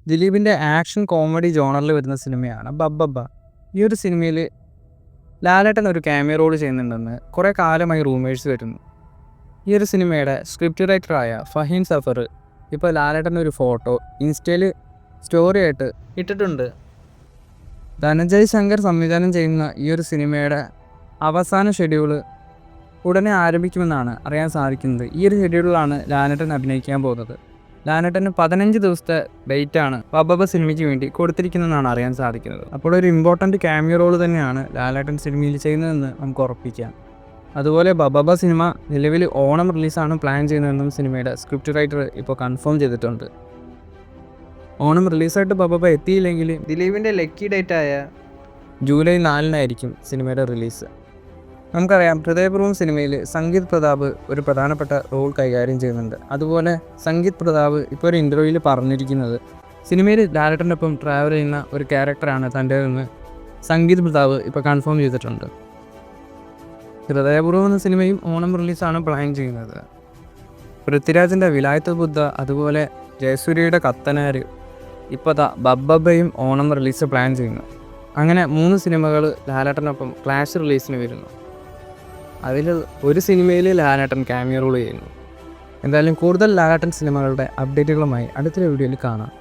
ദിലീപിൻ്റെ action comedy ജോണറിൽ വരുന്ന സിനിമയാണ് ബബ്ബബ്ബ. ഈ ഒരു സിനിമയിൽ ലാലേട്ടൻ ഒരു ക്യാമിയോ റോൾ ചെയ്യുന്നുണ്ടെന്ന് കുറേ കാലമായി റൂമേഴ്സ് വരുന്നു. ഈ ഒരു സിനിമയുടെ സ്ക്രിപ്റ്റ് റൈറ്ററായ ഫഹീം സഫർ ഇപ്പോൾ ലാലേട്ടൻ്റെ ഒരു ഫോട്ടോ ഇൻസ്റ്റയിൽ സ്റ്റോറി ആയിട്ട് ഇട്ടിട്ടുണ്ട്. ധനഞ്ജയ് ശങ്കർ സംവിധാനം ചെയ്യുന്ന ഈ ഒരു സിനിമയുടെ അവസാന ഷെഡ്യൂൾ ഉടനെ ആരംഭിക്കുമെന്നാണ് അറിയാൻ സാധിക്കുന്നത്. ഈ ഒരു ഷെഡ്യൂളിലാണ് ലാലേട്ടൻ അഭിനയിക്കാൻ പോകുന്നത്. ലാലേട്ടന് 15 ദിവസത്തെ വെയിറ്റാണ് ബബ്ബബ്ബ സിനിമയ്ക്ക് വേണ്ടി കൊടുത്തിരിക്കുന്നതെന്നാണ് അറിയാൻ സാധിക്കുന്നത്. അപ്പോൾ ഒരു ഇമ്പോർട്ടൻറ്റ് ക്യാമിയോ റോൾ തന്നെയാണ് ലാലേട്ടൻ സിനിമയിൽ ചെയ്യുന്നതെന്ന് നമുക്ക് ഉറപ്പിക്കാം. അതുപോലെ ബബ്ബബ്ബ സിനിമ നിലവിൽ ഓണം റിലീസാണ് പ്ലാൻ ചെയ്യുന്നതെന്നും സിനിമയുടെ സ്ക്രിപ്റ്റ് റൈറ്റർ ഇപ്പോൾ കൺഫേം ചെയ്തിട്ടുണ്ട്. ഓണം റിലീസായിട്ട് ബബ്ബബ്ബ എത്തിയില്ലെങ്കിൽ ദിലീപിൻ്റെ ലക്കി ഡേറ്റായ ജൂലൈ 4-നായിരിക്കും സിനിമയുടെ റിലീസ്. നമുക്കറിയാം, ഹൃദയപൂർവ്വം സിനിമയിൽ സംഗീത് പ്രതാപ് ഒരു പ്രധാനപ്പെട്ട റോൾ കൈകാര്യം ചെയ്യുന്നുണ്ട്. അതുപോലെ സംഗീത് പ്രതാപ് ഇപ്പോൾ ഒരു ഇൻ്റർവ്യൂവിൽ പറഞ്ഞിരിക്കുന്നത് സിനിമയിൽ ലാലേട്ടൻ്റെ ഒപ്പം ട്രാവൽ ചെയ്യുന്ന ഒരു ക്യാരക്ടറാണ് തൻ്റേതെന്ന് സംഗീത് പ്രതാപ് ഇപ്പോൾ കൺഫേം ചെയ്തിട്ടുണ്ട്. ഹൃദയപൂർവ്വം എന്ന സിനിമയും ഓണം റിലീസാണ് പ്ലാൻ ചെയ്യുന്നത്. പൃഥ്വിരാജിൻ്റെ വിലായത്ത് ബുദ്ധ, അതുപോലെ ജയസൂര്യയുടെ കത്തനാർ, ഇപ്പോൾ ബബ്ബബ്ബയും ഓണം റിലീസ് പ്ലാൻ ചെയ്യുന്നു. അങ്ങനെ 3 സിനിമകൾ ലാലേട്ടനൊപ്പം ക്ലാഷ് റിലീസിന് വരുന്നു. അതിൽ ഒരു സിനിമയിൽ ലാലേട്ടൻ ക്യാമിയോ റോൾ ചെയ്യുന്നു. എന്തായാലും കൂടുതൽ ലാലേട്ടൻ സിനിമകളുടെ അപ്ഡേറ്റുകളുമായി അടുത്തൊരു വീഡിയോയിൽ കാണാം.